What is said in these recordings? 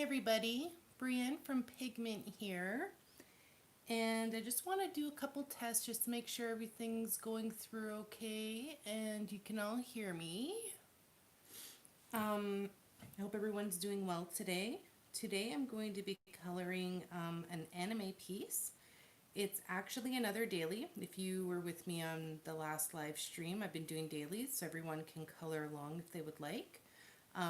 everybody, Breanne from Pigment here, and I just want to do a couple tests just to make sure everything's going through okay and you can all hear me. I hope everyone's doing well today. Today I'm going to be coloring an anime piece. It's actually another daily. If you were with me on the last live stream, I've been doing dailies so everyone can color along if they would like.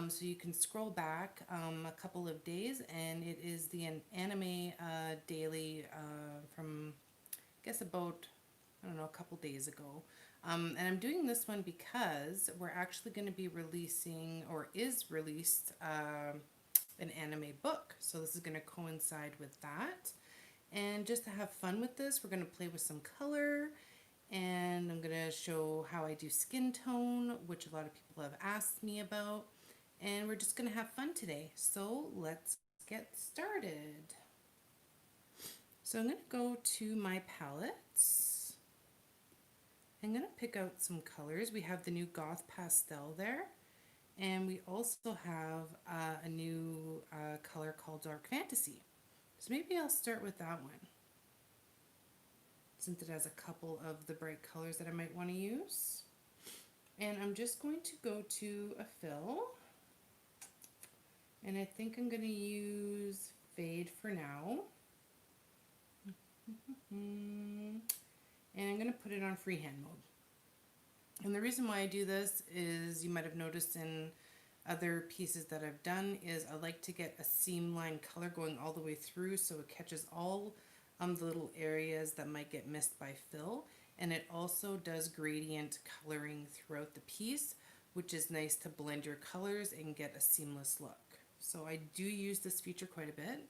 So you can scroll back a couple of days and it is the anime daily from I guess about, I don't know, a couple days ago. And I'm doing this one because we're actually going to be releasing, or is released, an anime book. So this is going to coincide with that. And just to have fun with this, we're going to play with some color. And I'm going to show how I do skin tone, which a lot of people have asked me about. And we're just going to have fun today. So let's get started. So I'm going to go to my palettes. I'm going to pick out some colors. We have the new Goth Pastel there. And we also have a new color called Dark Fantasy. So maybe I'll start with that one, since it has a couple of the bright colors that I might want to use. And I'm just going to go to a fill. And I think I'm going to use Fade for now. And I'm going to put it on freehand mode. And the reason why I do this is, you might have noticed in other pieces that I've done, is I like to get a seam line color going all the way through so it catches all the little areas that might get missed by fill. And it also does gradient coloring throughout the piece, which is nice to blend your colors and get a seamless look. So I do use this feature quite a bit.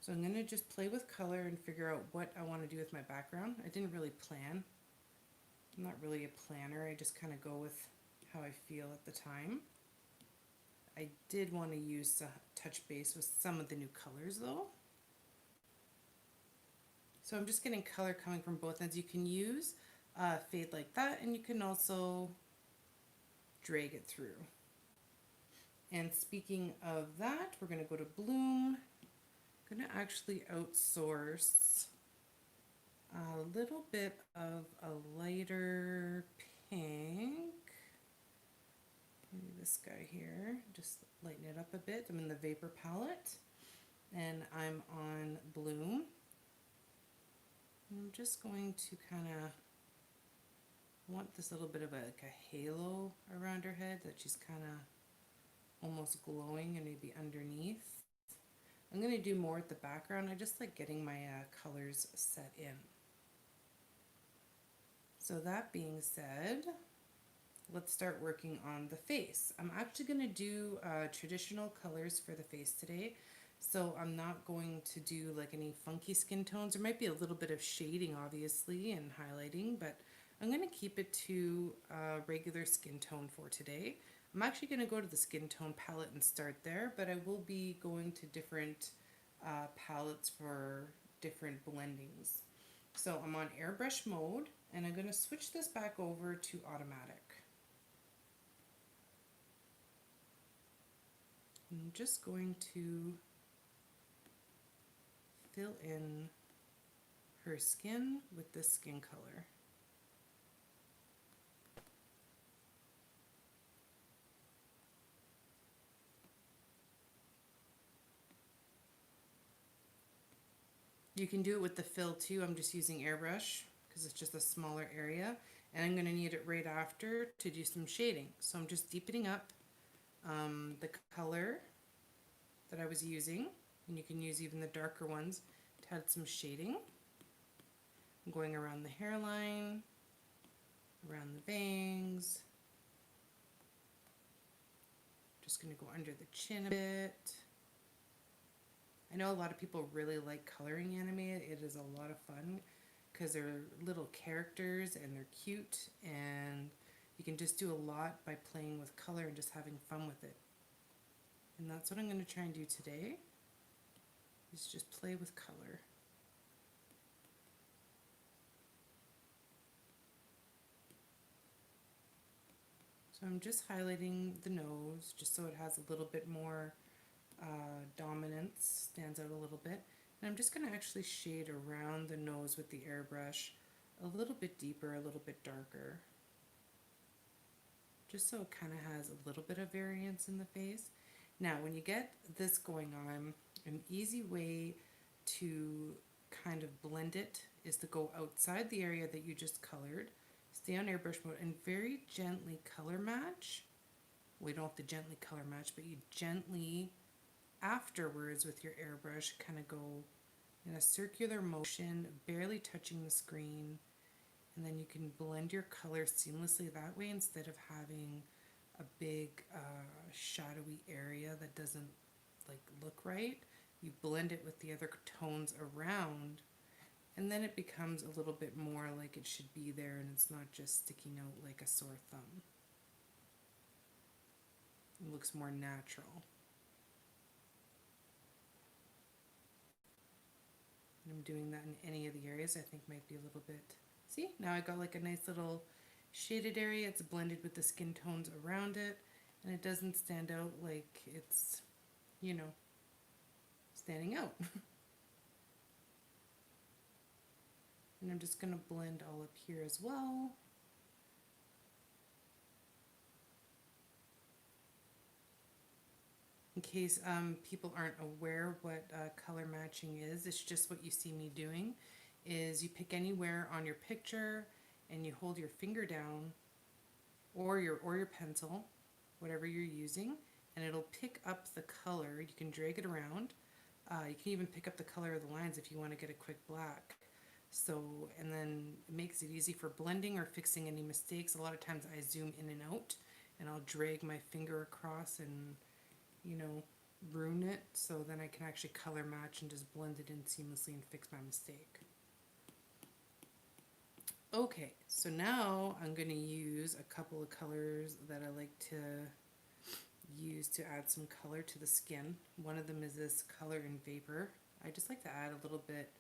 So I'm going to just play with color and figure out what I want to do with my background. I didn't really plan. I'm not really a planner. I just kind of go with how I feel at the time. I did want to use touch base with some of the new colors though. So I'm just getting color coming from both ends. You can use fade like that, and you can also drag it through. And speaking of that, we're going to go to Bloom. I'm going to actually outsource a little bit of a lighter pink. Maybe this guy here, just lighten it up a bit. I'm in the Vapor palette and I'm on Bloom. I'm just going to kind of want this little bit of like a halo around her head, that she's kind of almost glowing and maybe underneath. I'm going to do more at the background. I just like getting my colors set in. So that being said, let's start working on the face. I'm actually going to do traditional colors for the face today. So I'm not going to do like any funky skin tones. There might be a little bit of shading obviously and highlighting, but I'm going to keep it to regular skin tone for today. I'm actually going to go to the skin tone palette and start there, but I will be going to different palettes for different blendings. So I'm on airbrush mode and I'm going to switch this back over to automatic. I'm just going to fill in her skin with this skin color. You can do it with the fill too. I'm just using airbrush because it's just a smaller area, and I'm going to need it right after to do some shading. So I'm just deepening up the color that I was using, and you can use even the darker ones to add some shading. I'm going around the hairline, around the bangs. Just going to go under the chin a bit. I know a lot of people really like coloring anime. It is a lot of fun because they're little characters and they're cute, and you can just do a lot by playing with color and just having fun with it. And that's what I'm going to try and do today, is just play with color. So I'm just highlighting the nose just so it has a little bit more dominance stands out a little bit. And I'm just going to actually shade around the nose with the airbrush a little bit deeper, a little bit darker, just so it kind of has a little bit of variance in the face. Now, when you get this going on, an easy way to kind of blend it is to go outside the area that you just colored, stay on airbrush mode, and very gently color match. Well, you don't have to gently color match, but you gently, afterwards with your airbrush, kind of go in a circular motion, barely touching the screen, and then you can blend your color seamlessly that way instead of having a big shadowy area that doesn't like look right. You blend it with the other tones around, and then it becomes a little bit more like it should be there, and it's not just sticking out like a sore thumb. It looks more natural. And I'm doing that in any of the areas I think might be a little bit. See, now I got like a nice little shaded area. It's blended with the skin tones around it, and it doesn't stand out like it's, you know, standing out. And I'm just going to blend all up here as well. In case people aren't aware what color matching is, it's just what you see me doing is you pick anywhere on your picture and you hold your finger down or your pencil, whatever you're using, and it'll pick up the color. You can drag it around. You can even pick up the color of the lines if you want to get a quick black. So, and then it makes it easy for blending or fixing any mistakes. A lot of times I zoom in and out and I'll drag my finger across and, you know, ruin it, so then I can actually color match and just blend it in seamlessly and fix my mistake. Okay, so now I'm going to use a couple of colors that I like to use to add some color to the skin. One of them is this color in Vapor. I just like to add a little bit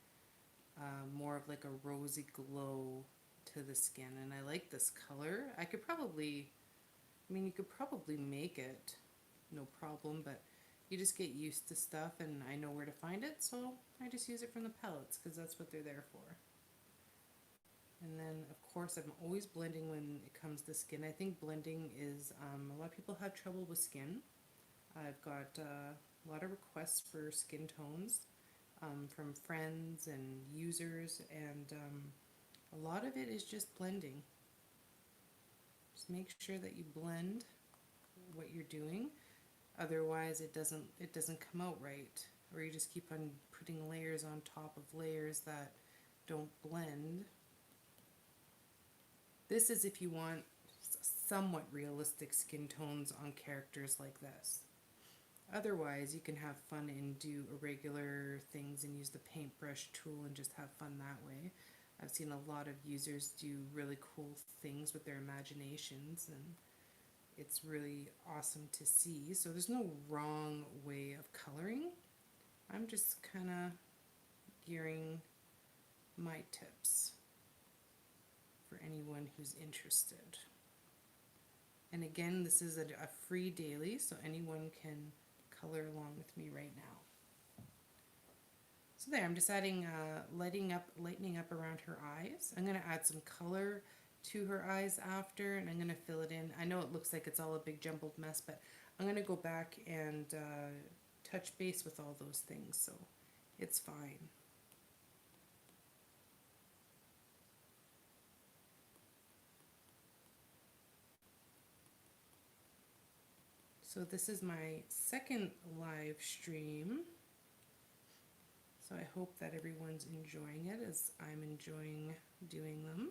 more of like a rosy glow to the skin, and I like this color. I could probably, I mean, you could probably make it, no problem, but you just get used to stuff, and I know where to find it, so I just use it from the palettes because that's what they're there for. And then, of course, I'm always blending when it comes to skin. I think blending is, a lot of people have trouble with skin. I've got a lot of requests for skin tones from friends and users, and a lot of it is just blending. Just make sure that you blend what you're doing. Otherwise, it doesn't come out right, or you just keep on putting layers on top of layers that don't blend. This is if you want somewhat realistic skin tones on characters like this. Otherwise, you can have fun and do irregular things and use the paintbrush tool and just have fun that way. I've seen a lot of users do really cool things with their imaginations, and it's really awesome to see. So there's no wrong way of coloring. I'm just kind of gearing my tips for anyone who's interested. And again, this is a free daily, so anyone can color along with me right now. So there, I'm just adding lightening up around her eyes. I'm going to add some color to her eyes after, and I'm going to fill it in. I know it looks like it's all a big jumbled mess, but I'm going to go back and touch base with all those things, so it's fine. So this is my second live stream. So I hope that everyone's enjoying it as I'm enjoying doing them.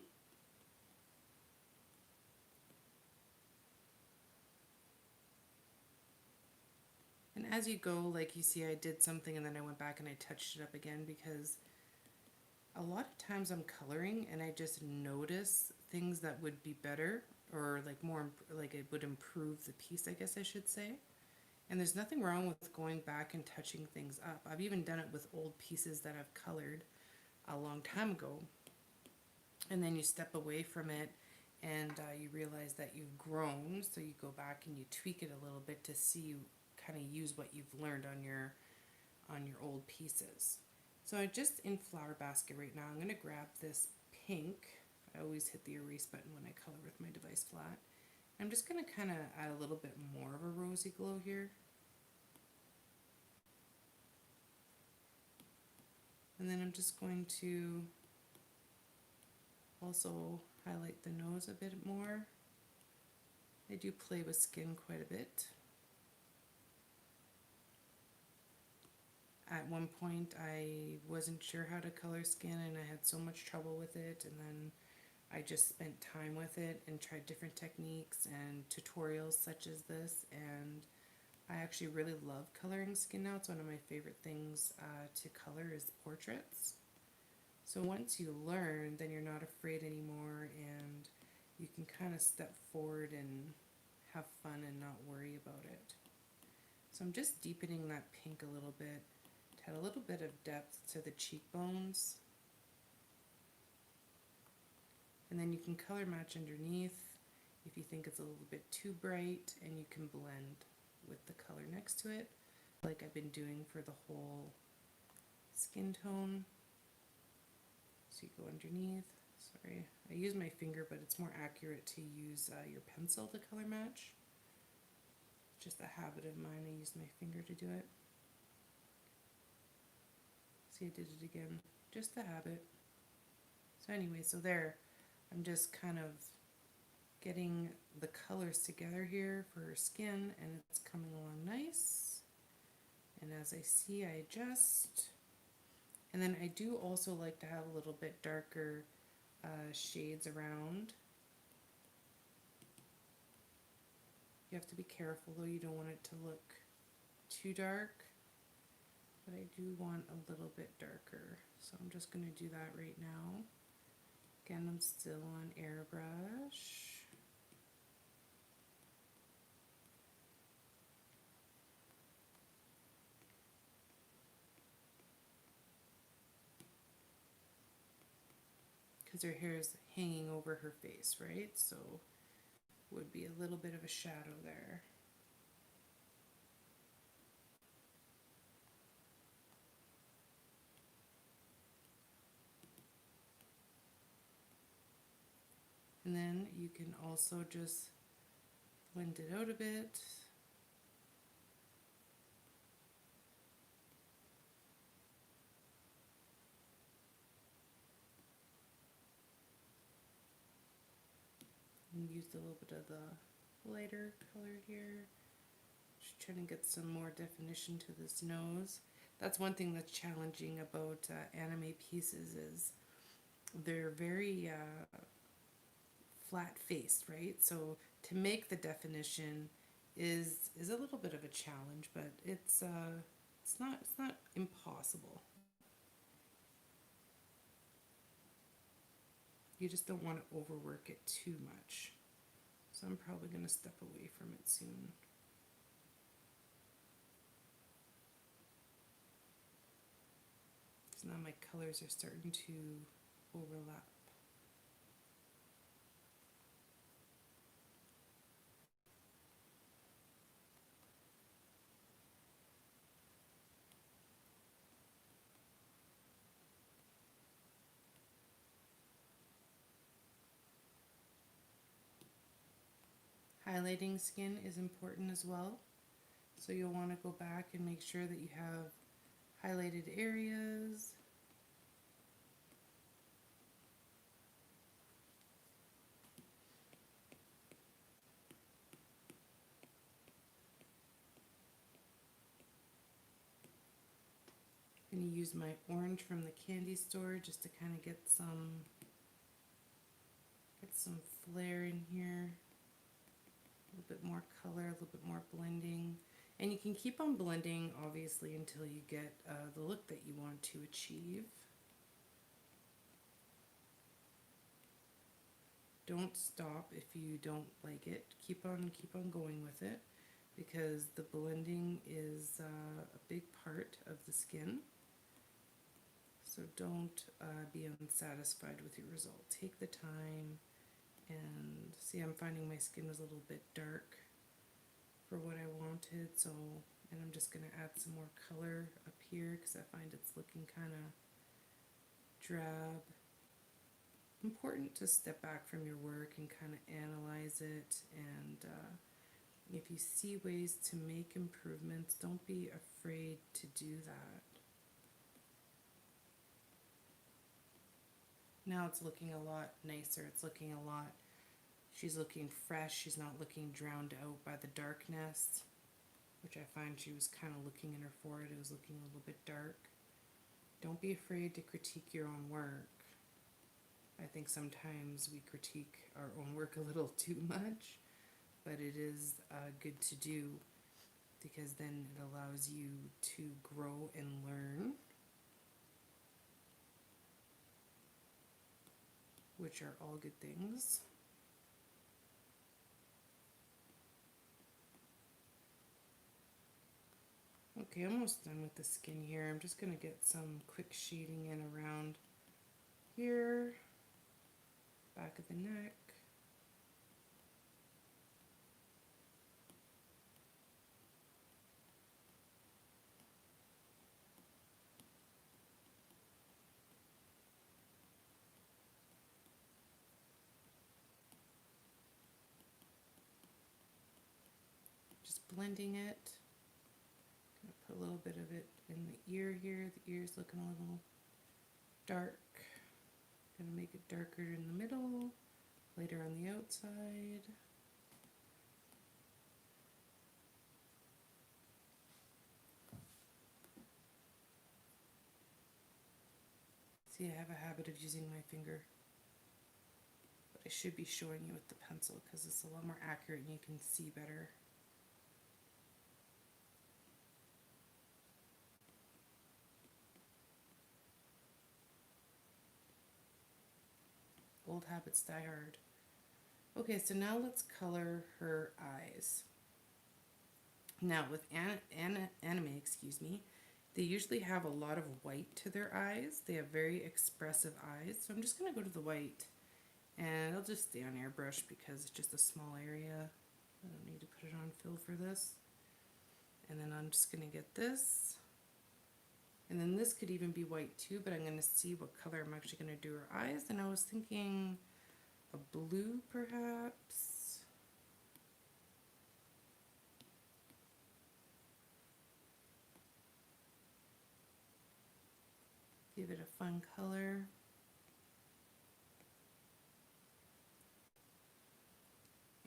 And as you go, like you see, I did something and then I went back and I touched it up again, because a lot of times I'm coloring and I just notice things that would be better, or like more, like it would improve the piece, I guess I should say. And there's nothing wrong with going back and touching things up. I've even done it with old pieces that I've colored a long time ago. And then you step away from it and you realize that you've grown, so you go back and you tweak it a little bit to see kind of use what you've learned on your old pieces. So I just in flower basket right now, I'm going to grab this pink. I always hit the erase button when I color with my device flat. I'm just going to kind of add a little bit more of a rosy glow here. And then I'm just going to also highlight the nose a bit more. I do play with skin quite a bit. At one point I wasn't sure how to color skin and I had so much trouble with it, and then I just spent time with it and tried different techniques and tutorials such as this, and I actually really love coloring skin now. It's one of my favorite things to color is portraits. So once you learn, then you're not afraid anymore and you can kind of step forward and have fun and not worry about it. So I'm just deepening that pink a little bit to add a little bit of depth to the cheekbones. And then you can color match underneath if you think it's a little bit too bright, and you can blend with the color next to it, like I've been doing for the whole skin tone. So you go underneath. Sorry, I use my finger, but it's more accurate to use your pencil to color match. Just a habit of mine, I use my finger to do it. See, I did it again, just a habit. So anyway, so there, I'm just kind of getting the colors together here for her skin, and it's coming along nice. And as I see, I adjust. And then I do also like to have a little bit darker shades around. You have to be careful though, you don't want it to look too dark, but I do want a little bit darker. So I'm just going to do that right now. Again, I'm still on airbrush. Because her hair is hanging over her face, right? So would be a little bit of a shadow there. And then you can also just blend it out a bit. And use a little bit of the lighter color here. Just trying to get some more definition to this nose. That's one thing that's challenging about anime pieces is they're very flat-faced, right? So to make the definition is a little bit of a challenge, but it's not impossible. You just don't want to overwork it too much. So I'm probably going to step away from it soon. So now my colors are starting to overlap. Highlighting skin is important as well. So you'll want to go back and make sure that you have highlighted areas. I'm going to use my orange from the candy store just to kind of get some flair in here. A little bit more color, a little bit more blending. And you can keep on blending, obviously, until you get the look that you want to achieve. Don't stop if you don't like it. Keep on going with it, because the blending is a big part of the skin. So don't be unsatisfied with your result. Take the time. And see, I'm finding my skin was a little bit dark for what I wanted, so And I'm just going to add some more color up here because I find it's looking kind of drab. Important to step back from your work and kind of analyze it, and if you see ways to make improvements, don't be afraid to do that. Now it's looking a lot nicer. It's looking a lot, she's looking fresh. She's not looking drowned out by the darkness, which I find she was kind of looking in her forehead. It was looking a little bit dark. Don't be afraid to critique your own work. I think sometimes we critique our own work a little too much, but it is good to do because then it allows you to grow and learn, which are all good things. Okay, almost done with the skin here. I'm just going to get some quick shading in around here, back of the neck. Just blending it. Gonna put a little bit of it in the ear here. The ear's looking a little dark. Gonna make it darker in the middle, lighter on the outside. See, I have a habit of using my finger, but I should be showing you with the pencil because it's a lot more accurate and you can see better. Old habits die hard. Okay, so now let's color her eyes. Now with anime, excuse me, they usually have a lot of white to their eyes. They have very expressive eyes. So I'm just going to go to the white, and I'll just stay on airbrush because it's just a small area. I don't need to put it on fill for this. And then I'm just going to get this. And then this could even be white too, but I'm going to see what color I'm actually going to do her eyes. And I was thinking a blue perhaps. Give it a fun color.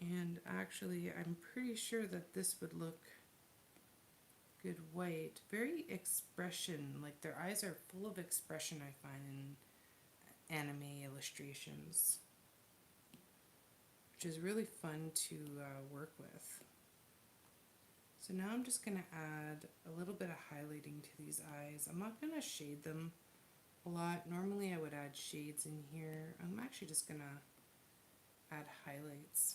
And actually, I'm pretty sure that this would look good white. Very expression, like their eyes are full of expression, I find, in anime illustrations, which is really fun to work with. So now I'm just going to add a little bit of highlighting to these eyes. I'm not going to shade them a lot. Normally I would add shades in here. I'm actually just going to add highlights.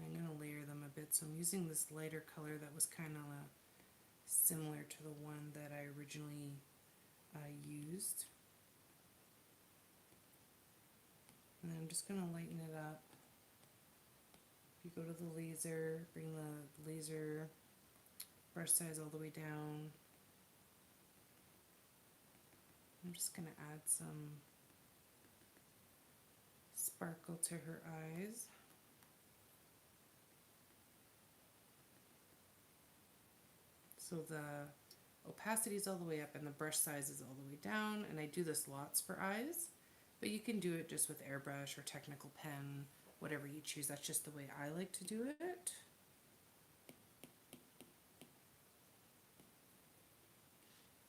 I'm going to layer them a bit. So I'm using this lighter color that was kind of similar to the one that I originally used. And then I'm just going to lighten it up. You go to the laser, bring the laser brush size all the way down. I'm just going to add some sparkle to her eyes. So the opacity is all the way up and the brush size is all the way down, and I do this lots for eyes, but you can do it just with airbrush or technical pen, whatever you choose. That's just the way I like to do it.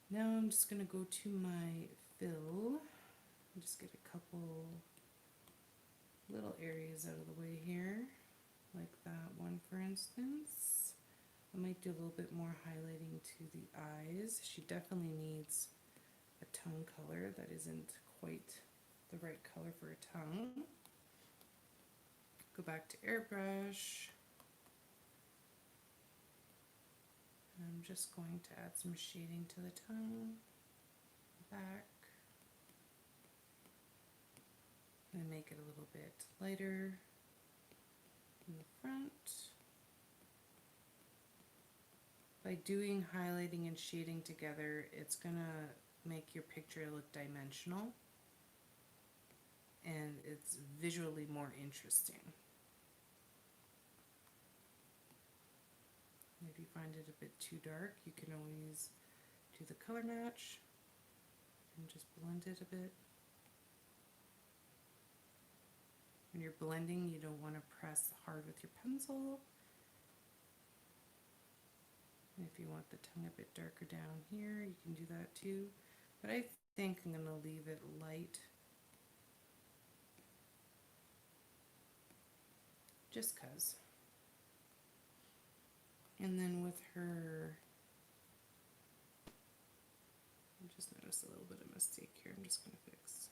Now I'm just going to go to my fill and just get a couple little areas out of the way here, like that one for instance. I might do a little bit more highlighting to the eyes. She definitely needs a tongue color that isn't quite the right color for a tongue. Go back to airbrush. I'm just going to add some shading to the tongue, back, and make it a little bit lighter in the front. By doing highlighting and shading together, it's gonna make your picture look dimensional and it's visually more interesting. And if you find it a bit too dark, you can always do the color match and just blend it a bit. When you're blending, you don't want to press hard with your pencil. And if you want the tongue a bit darker down here, you can do that too. But I think I'm going to leave it light. Just 'cause. And then with her, I just noticed a little bit of mistake here. I'm just going to fix.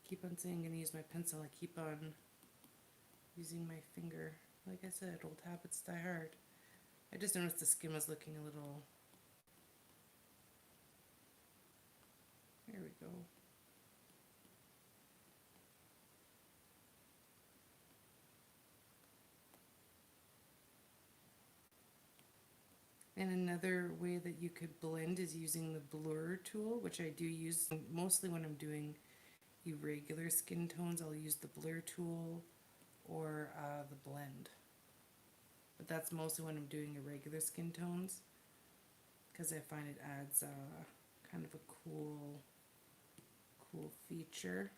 Keep on saying I'm going to use my pencil. I keep on using my finger. Like I said, old habits die hard. I just noticed the skin was looking a little... There we go. And another way that you could blend is using the blur tool, which I do use mostly when I'm doing irregular skin tones. I'll use the blur tool or the blend. But that's mostly when I'm doing irregular skin tones, because I find it adds kind of a cool feature.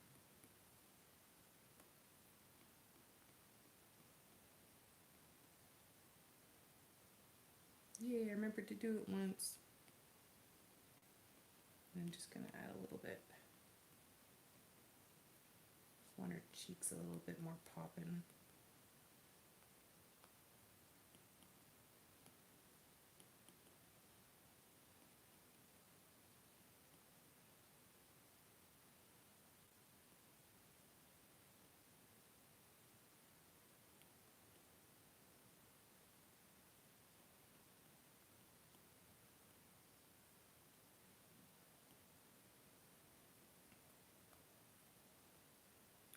Yeah, I remembered to do it once. I'm just going to add a little bit. Just want her cheeks a little bit more poppin'.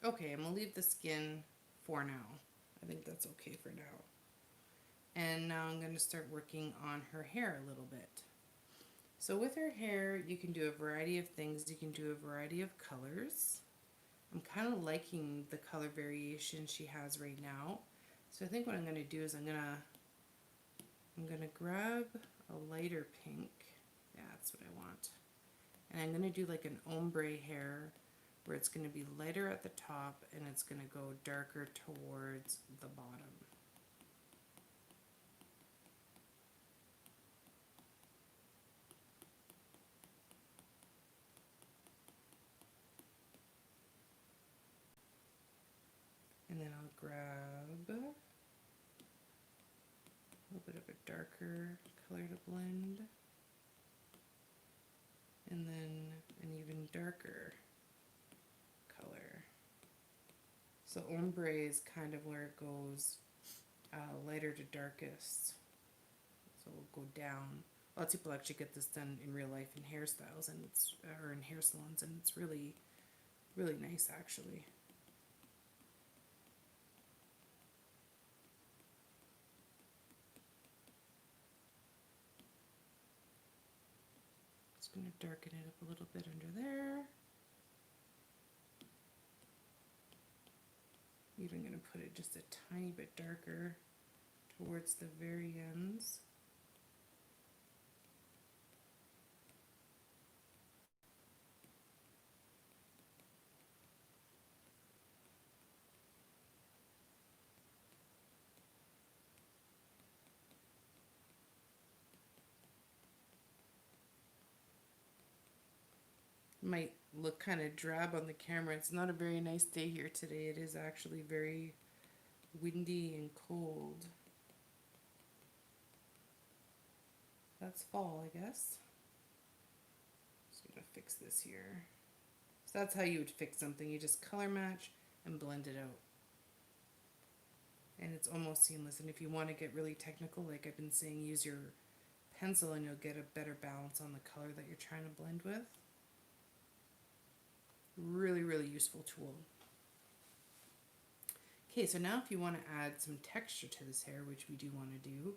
Okay, I'm going to leave the skin for now. I think that's okay for now. And now I'm going to start working on her hair a little bit. So with her hair, you can do a variety of things. You can do a variety of colors. I'm kind of liking the color variation she has right now. So I think what I'm going to do is I'm going to grab a lighter pink. Yeah, that's what I want. And I'm going to do like an ombre hair, where it's going to be lighter at the top and it's going to go darker towards the bottom. And then I'll grab a little bit of a darker color to blend, and then an even darker color. So ombre is kind of where it goes lighter to darkest. So we'll go down. Lots of people actually get this done in real life in hairstyles, and it's or in hair salons, and it's really, really nice actually. Just going to darken it up a little bit under there. Even going to put it just a tiny bit darker towards the very ends. Might look kind of drab on the camera. It's not a very nice day here today. It is actually very windy and cold. that's fall, I guess. Just gonna fix this here. So that's how you would fix something. You just color match and blend it out. And it's almost seamless. And if you want to get really technical, like I've been saying, use your pencil and you'll get a better balance on the color that you're trying to blend with. Really, really useful tool. Okay, so now if you want to add some texture to this hair, which we do want to do,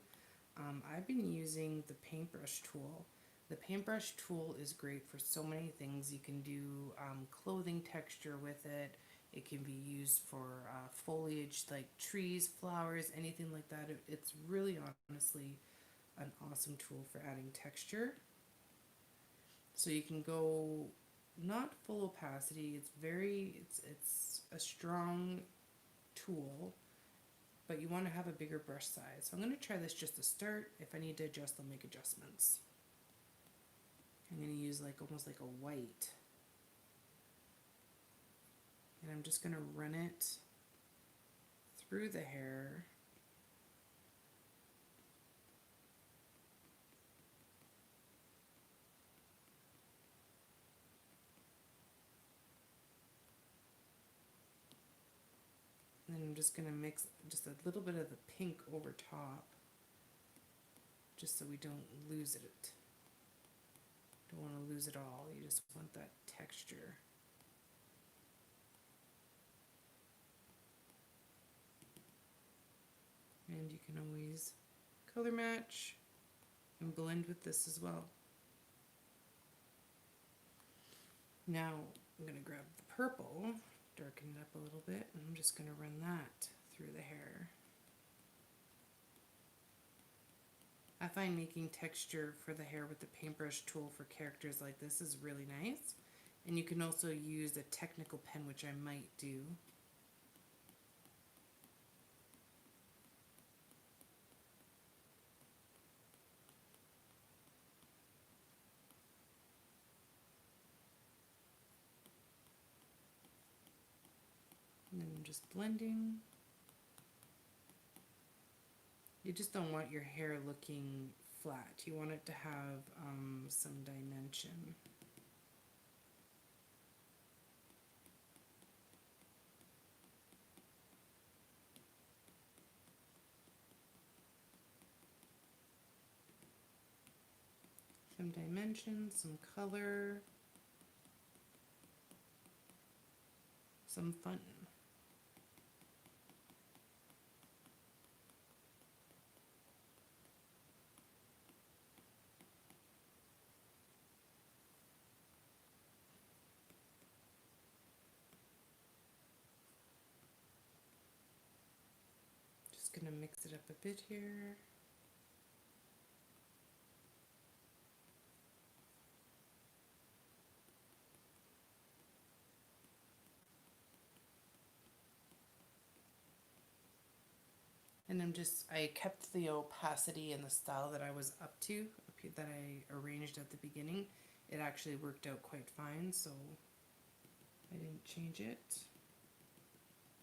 I've been using the paintbrush tool. The paintbrush tool is great for so many things. You can do clothing texture with it. It can be used for foliage like trees, flowers, anything like that. It's really honestly an awesome tool for adding texture. So you can go not full opacity. It's a strong tool, but you want to have a bigger brush size. So I'm going to try this just to start. If I need to adjust, I'll make adjustments. I'm going to use like almost like a white, and I'm just going to run it through the hair. And then I'm just going to mix just a little bit of the pink over top, just so we don't lose it. Don't want to lose it all. You just want that texture. And you can always color match and blend with this as well. Now I'm going to grab the purple, darken it up a little bit, and I'm just going to run that through the hair. I find making texture for the hair with the paintbrush tool for characters like this is really nice. And you can also use a technical pen, which I might do. And then I'm just blending. You just don't want your hair looking flat. You want it to have some dimension. Some dimension, some color, some fun. Just gonna mix it up a bit here. And I kept the opacity and the style that I was up to, that I arranged at the beginning. It actually worked out quite fine, so I didn't change it.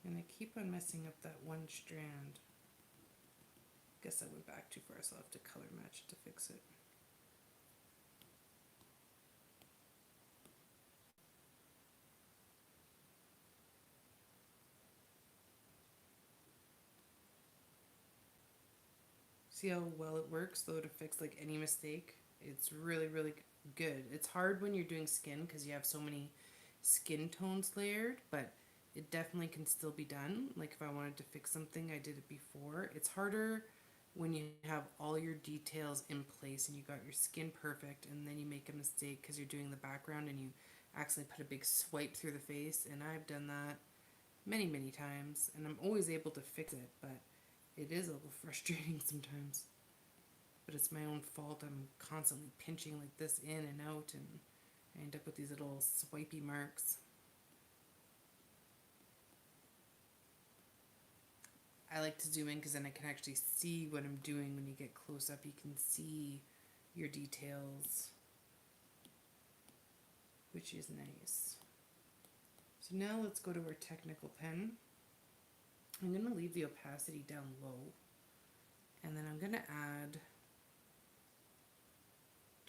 And I keep on messing up that one strand. Guess I went back too far, so I'll have to color match to fix it. See how well it works, though, to fix like any mistake? It's really, really good. It's hard when you're doing skin because you have so many skin tones layered, but it definitely can still be done. Like if I wanted to fix something, I did it before. It's harder when you have all your details in place and you got your skin perfect, and then you make a mistake because you're doing the background and you accidentally put a big swipe through the face. And I've done that many, many times, and I'm always able to fix it, but it is a little frustrating sometimes. But it's my own fault. I'm constantly pinching like this in and out, and I end up with these little swipey marks. I like to zoom in because then I can actually see what I'm doing. When you get close up, you can see your details, which is nice. So now let's go to our technical pen. I'm going to leave the opacity down low, and then I'm going to add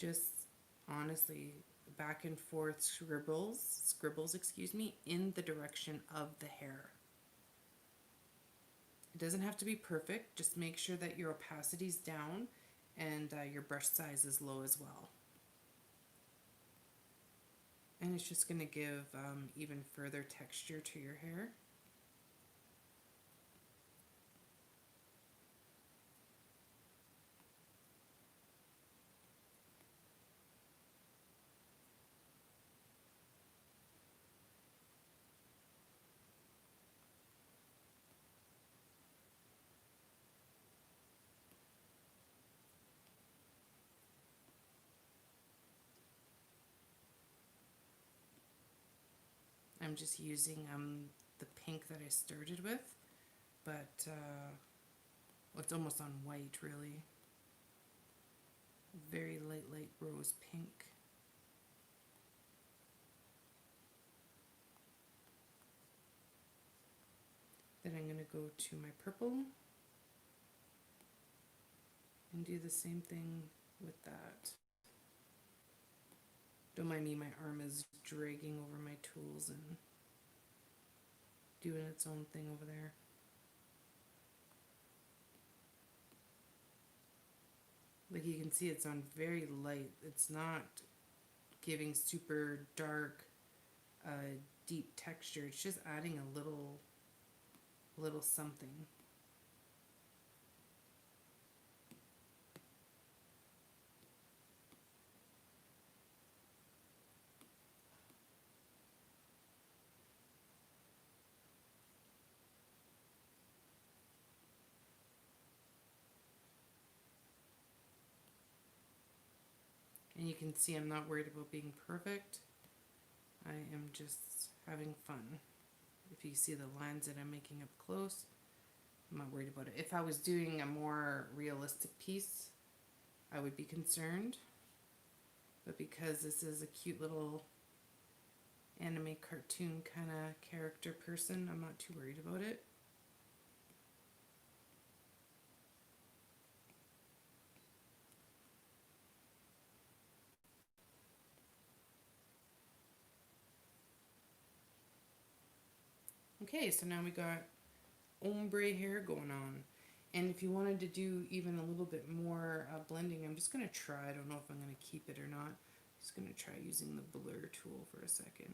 just honestly back and forth scribbles, excuse me, in the direction of the hair. It doesn't have to be perfect. Just make sure that your opacity's down and your brush size is low as well. And it's just going to give even further texture to your hair. I'm just using the pink that I started with, but well, it's almost on white really. Very light rose pink. Then I'm going to go to my purple and do the same thing with that. Don't mind me, my arm is dragging over my tools and doing its own thing over there. Like you can see, it's on very light. It's not giving super dark, deep texture. It's just adding a little something. And you can see I'm not worried about being perfect. I am just having fun. If you see the lines that I'm making up close, I'm not worried about it. If I was doing a more realistic piece, I would be concerned. But because this is a cute little anime cartoon kind of character person, I'm not too worried about it. Okay, so now we got ombre hair going on. And if you wanted to do even a little bit more blending, I'm just going to try. I don't know if I'm going to keep it or not. I'm just going to try using the blur tool for a second.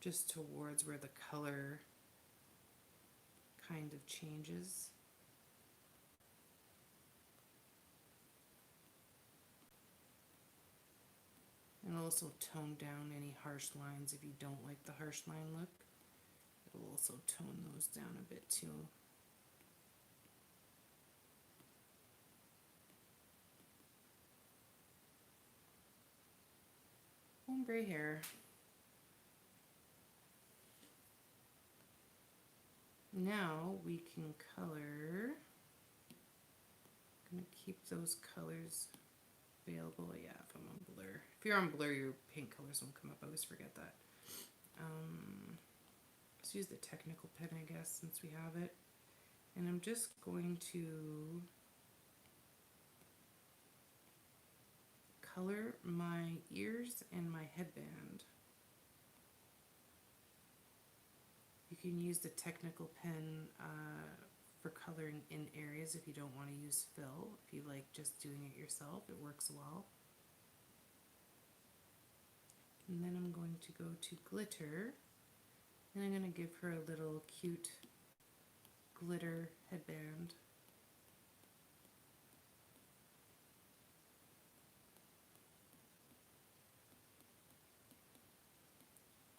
Just towards where the color kind of changes. And also tone down any harsh lines if you don't like the harsh line look. It'll also tone those down a bit too. Ombre hair. Now we can color. I'm gonna keep those colors available. Yeah, if I'm on blur. If you're on blur, your paint colors won't come up. I always forget that. Let's use the technical pen, I guess, since we have it. And I'm just going to color my ears and my headband. You can use the technical pen for coloring in areas if you don't want to use fill. If you like just doing it yourself, it works well. And then I'm going to go to glitter, and I'm going to give her a little cute glitter headband.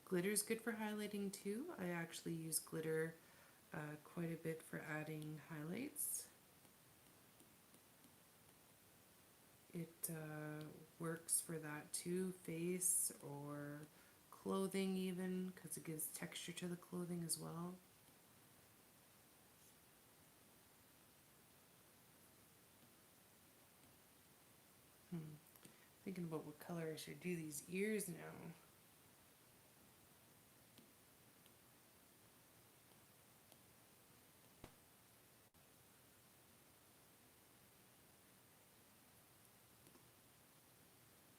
Glitter is good for highlighting too. I actually use glitter quite a bit for adding highlights. It works for that too, face or clothing even, because it gives texture to the clothing as well. Thinking about what color I should do these ears now.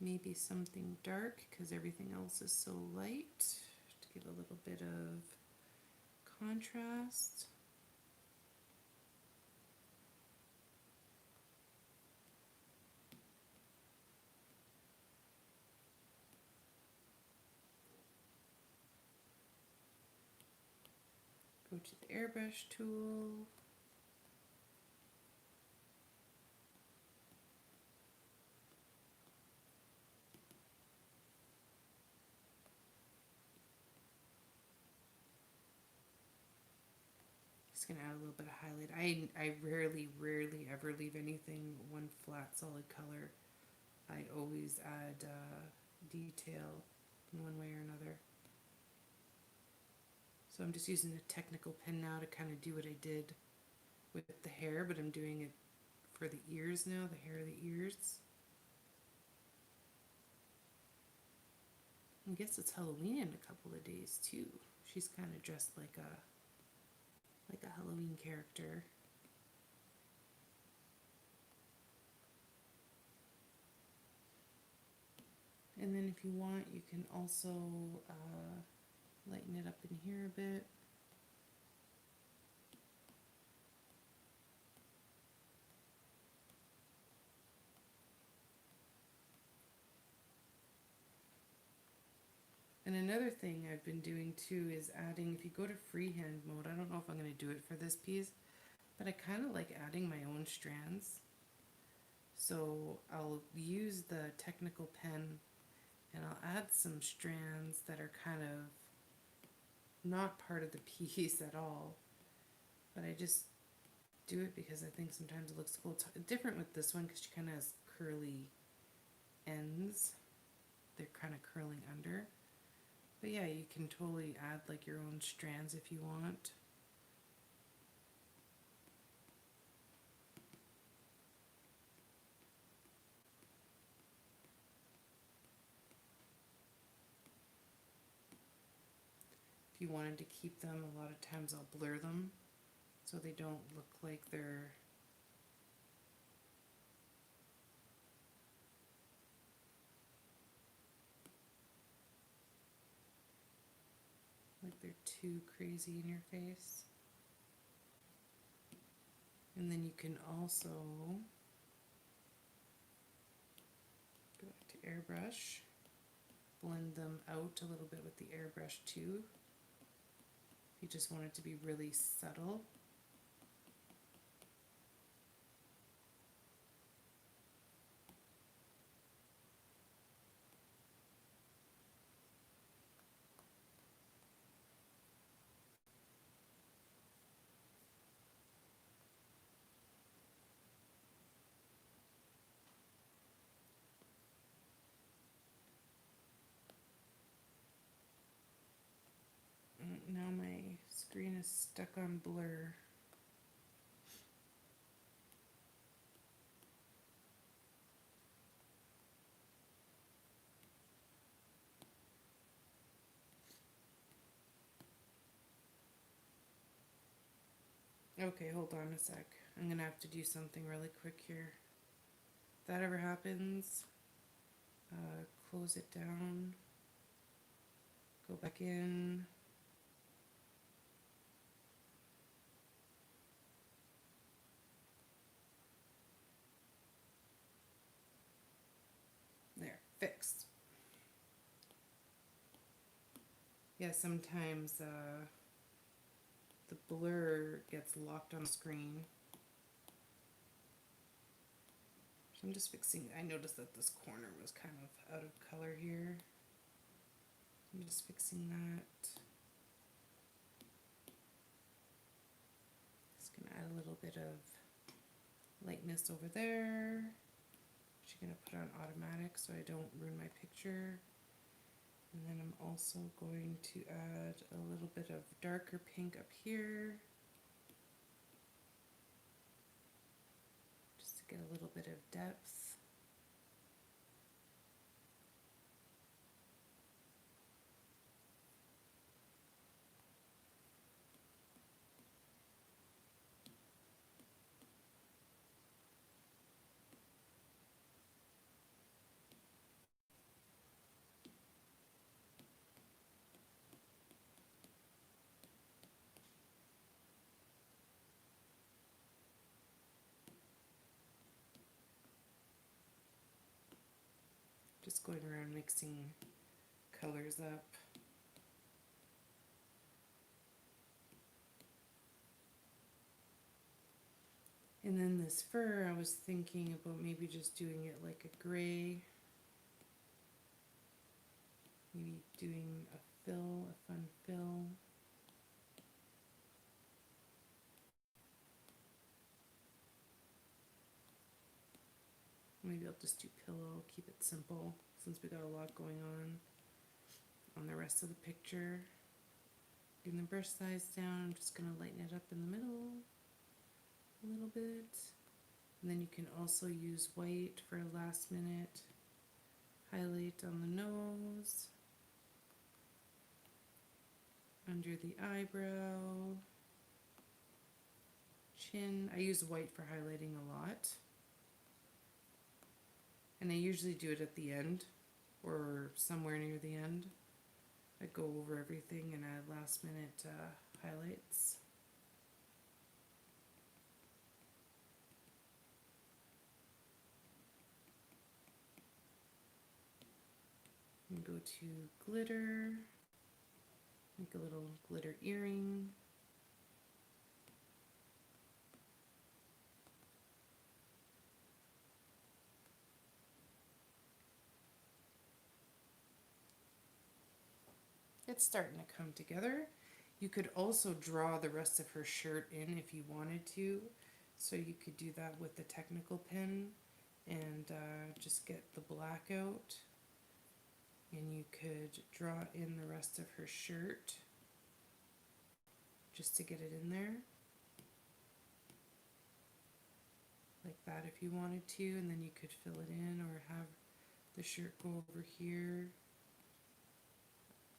maybe something dark because everything else is so light to give a little bit of contrast. Go to the airbrush tool. Just gonna add a little bit of highlight. I rarely ever leave anything one flat solid color. I always add detail in one way or another. So I'm just using a technical pen now to kind of do what I did with the hair, but I'm doing it for the ears now, the hair of the ears. I guess it's Halloween in a couple of days too. She's kind of dressed like a Halloween character. And then if you want, you can also lighten it up in here a bit. And another thing I've been doing too is adding, if you go to freehand mode, I don't know if I'm going to do it for this piece, but I kind of like adding my own strands. So I'll use the technical pen and I'll add some strands that are kind of not part of the piece at all, but I just do it because I think sometimes it looks cool. It's different with this one because she kind of has curly ends. They're kind of curling under. But yeah, you can totally add like your own strands if you want. If you wanted to keep them, a lot of times I'll blur them so they don't look like they're too crazy in your face. And then you can also go back to airbrush, blend them out a little bit with the airbrush too. If you just want it to be really subtle. Now my screen is stuck on blur. Okay, hold on a sec. I'm gonna have to do something really quick here. If that ever happens, close it down, go back in. There, fixed. Yeah, sometimes the blur gets locked on the screen. So I'm just fixing, I noticed that this corner was kind of out of color here. I'm just fixing that. Just gonna add a little bit of lightness over there. Just gonna put on automatic so I don't ruin my picture. And then I'm also going to add a little bit of darker pink up here. Just to get a little bit of depth. going around mixing colors up. And then this fur, I was thinking about maybe just doing it like a gray. Maybe doing a fill, a fun fill. Maybe I'll just do pillow, keep it simple since we got a lot going on the rest of the picture. Getting the brush size down, I'm just going to lighten it up in the middle a little bit. And then you can also use white for a last minute highlight on the nose, under the eyebrow, chin. I use white for highlighting a lot. And I usually do it at the end or somewhere near the end. I go over everything and add last minute highlights. And go to glitter, make a little glitter earring. It's starting to come together. You could also draw the rest of her shirt in if you wanted to. So you could do that with the technical pen and just get the black out. And you could draw in the rest of her shirt just to get it in there. Like that if you wanted to, and then you could fill it in or have the shirt go over here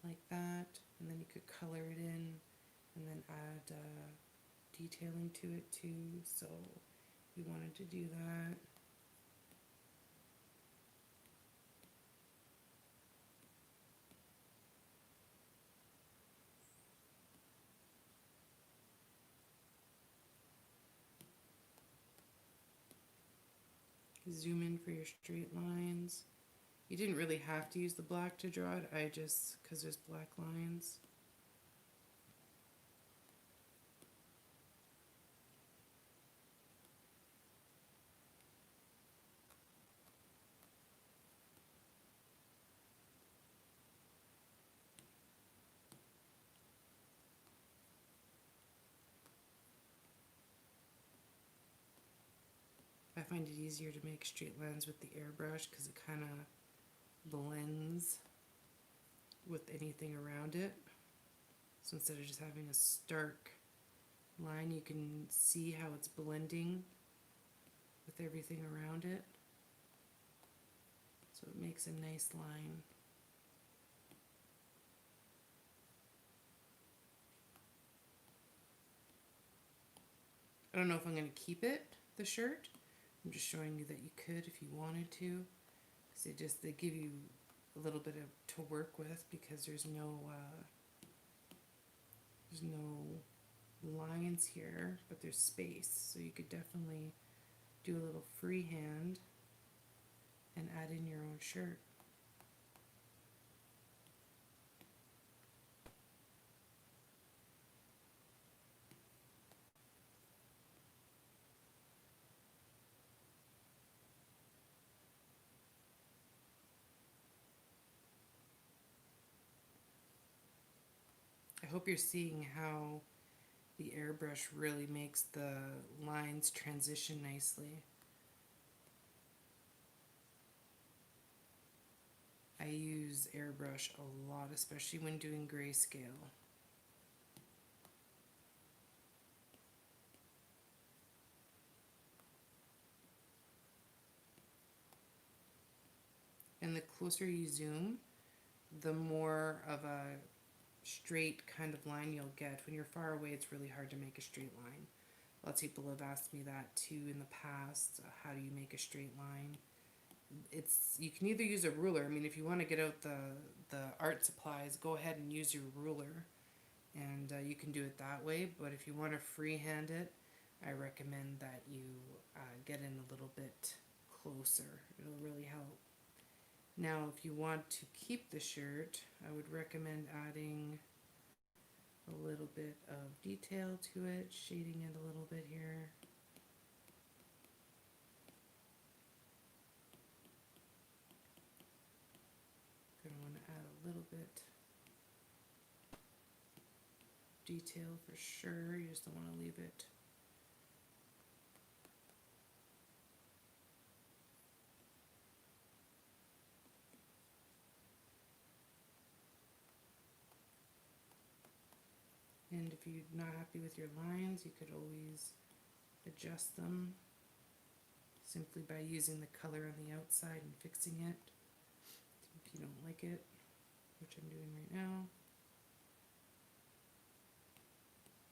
like that, and then you could color it in and then add detailing to it too, so if you wanted to do that. Zoom in for your straight lines. You didn't really have to use the black to draw it, I just, because there's black lines. I find it easier to make straight lines with the airbrush because it kind of blends with anything around it. So instead of just having a stark line, you can see how it's blending with everything around it. So it makes a nice line. I don't know if I'm going to keep it, the shirt. I'm just showing you that you could if you wanted to. Because they give you a little bit to work with because there's no lines here, but there's space. So you could definitely do a little freehand and add in your own shirt. I hope you're seeing how the airbrush really makes the lines transition nicely. I use airbrush a lot, especially when doing grayscale. And the closer you zoom, the more of a straight kind of line you'll get. When you're far away, it's really hard to make a straight line. Lots of people have asked me that too in the past. How do you make a straight line? You can either use a ruler. I mean, if you want to get out the art supplies, go ahead and use your ruler, and you can do it that way. But if you want to freehand it, I recommend that you get in a little bit closer. It'll really help. Now, if you want to keep the shirt, I would recommend adding a little bit of detail to it, shading it a little bit here. Gonna want to add a little bit detail for sure. You just don't want to leave it and if you're not happy with your lines, you could always adjust them simply by using the color on the outside and fixing it if you don't like it, which I'm doing right now.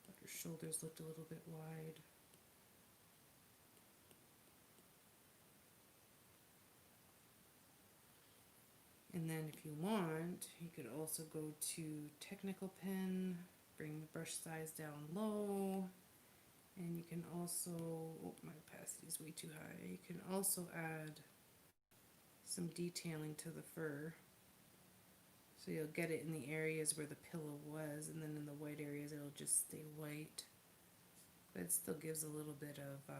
But her shoulders looked a little bit wide. And then if you want, you could also go to technical pen, bring the brush size down low, and you can also, oh, my opacity is way too high. You can also add some detailing to the fur. So you'll get it in the areas where the pillow was, and then in the white areas it'll just stay white. But it still gives a little bit of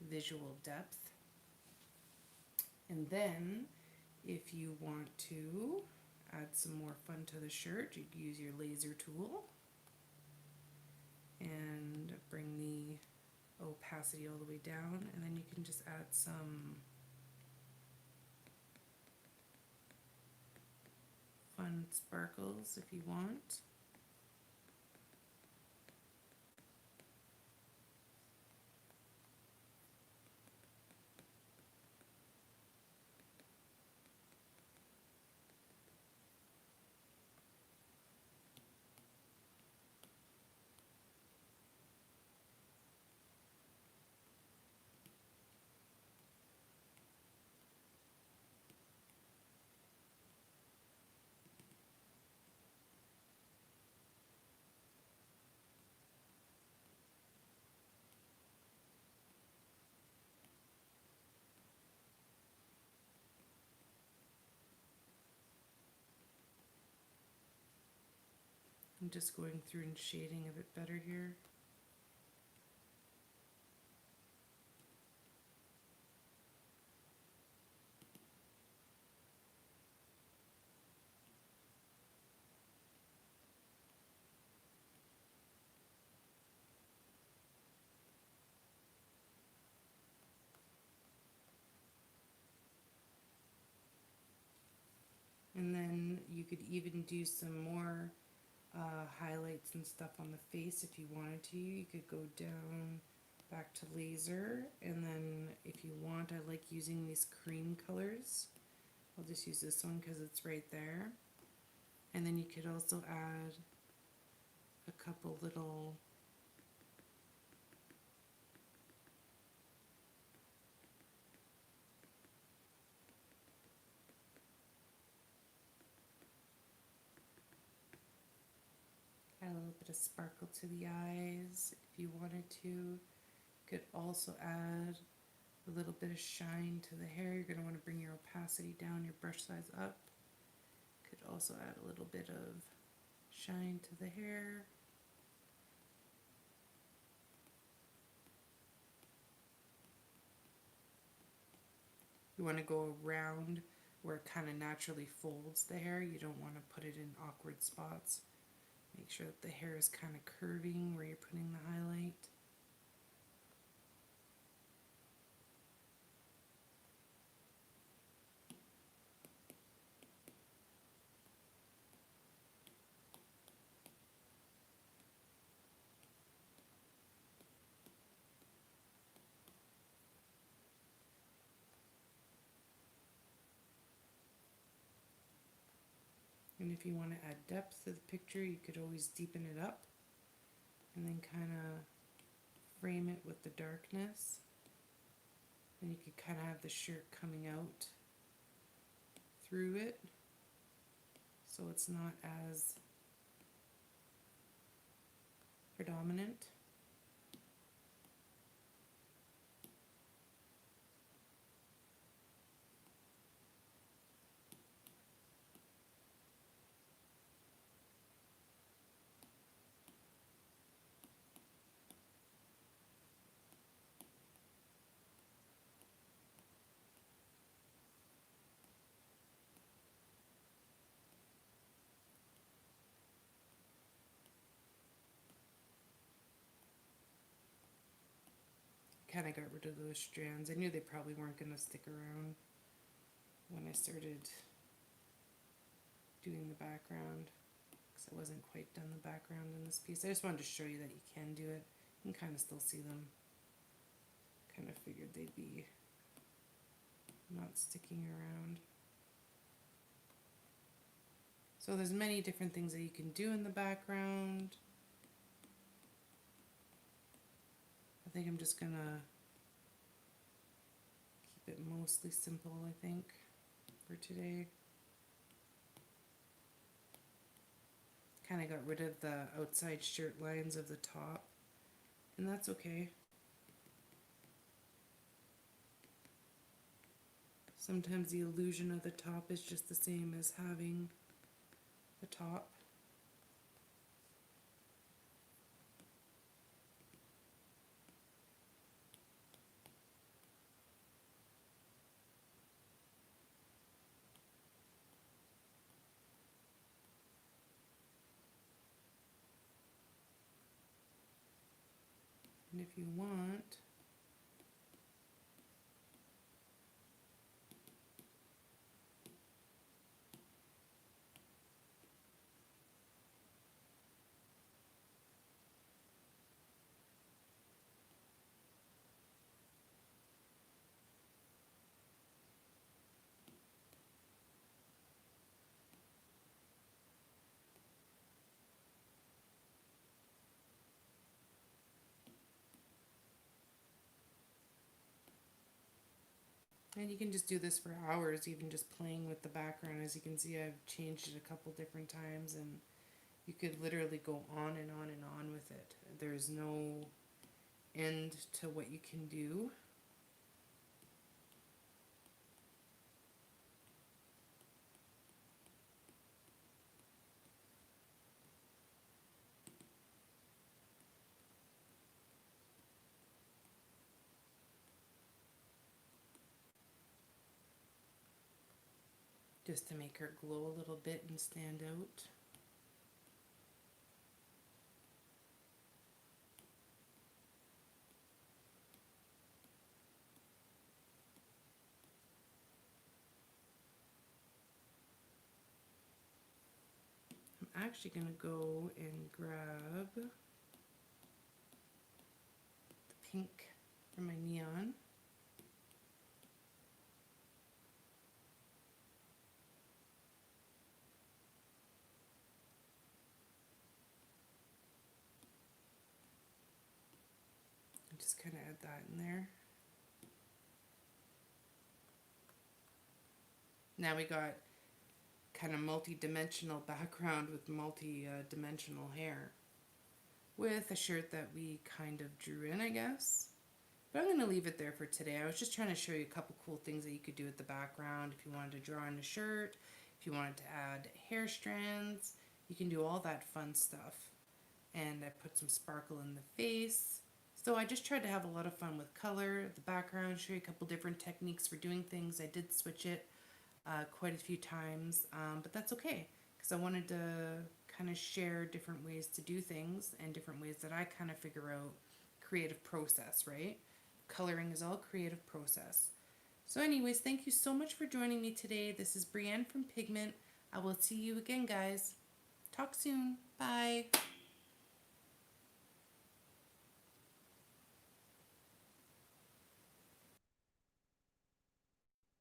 visual depth. And then, if you want to add some more fun to the shirt, you can use your laser tool and bring the opacity all the way down, and then you can just add some fun sparkles if you want. I'm just going through and shading a bit better here. And then you could even do some more highlights and stuff on the face if you wanted to. You could go down back to laser, and then if you want, I like using these cream colors. I'll just use this one because it's right there. And then you could also add a couple little add a little bit of sparkle to the eyes if you wanted to. You could also add a little bit of shine to the hair. You're going to want to bring your opacity down, your brush size up. Could also add a little bit of shine to the hair. You want to go around where it kind of naturally folds the hair. You don't want to put it in awkward spots. Make sure that the hair is kind of curving where you're putting the highlight. And if you want to add depth to the picture, you could always deepen it up and then kind of frame it with the darkness. And you could kind of have the shirt coming out through it, so it's not as predominant. kind of got rid of those strands. I knew they probably weren't going to stick around when I started doing the background, because I wasn't quite done the background in this piece. I just wanted to show you that you can do it. You can kind of still see them. Kind of figured they'd be not sticking around. So there's many different things that you can do in the background. I think I'm just gonna keep it mostly simple, I think, for today. Kind of got rid of the outside shirt lines of the top, and that's okay. Sometimes the illusion of the top is just the same as having the top. And if you want, and you can just do this for hours, even just playing with the background. As you can see, I've changed it a couple different times, and you could literally go on and on and on with it. There's no end to what you can do. Just to make her glow a little bit and stand out. I'm actually going to go and grab the pink from my neon. Just kind of add that in there. Now we got kind of multi-dimensional background with multi-dimensional hair with a shirt that we kind of drew in, I guess. But I'm going to leave it there for today. I was just trying to show you a couple cool things that you could do with the background. If you wanted to draw on a shirt, if you wanted to add hair strands, you can do all that fun stuff. And I put some sparkle in the face. So I just tried to have a lot of fun with color, the background, show you a couple different techniques for doing things. I did switch it quite a few times, but that's okay, because I wanted to kind of share different ways to do things and different ways that I kind of figure out creative process, right? Coloring is all creative process. So anyways, thank you so much for joining me today. This is Breanne from Pigment. I will see you again, guys. Talk soon. Bye.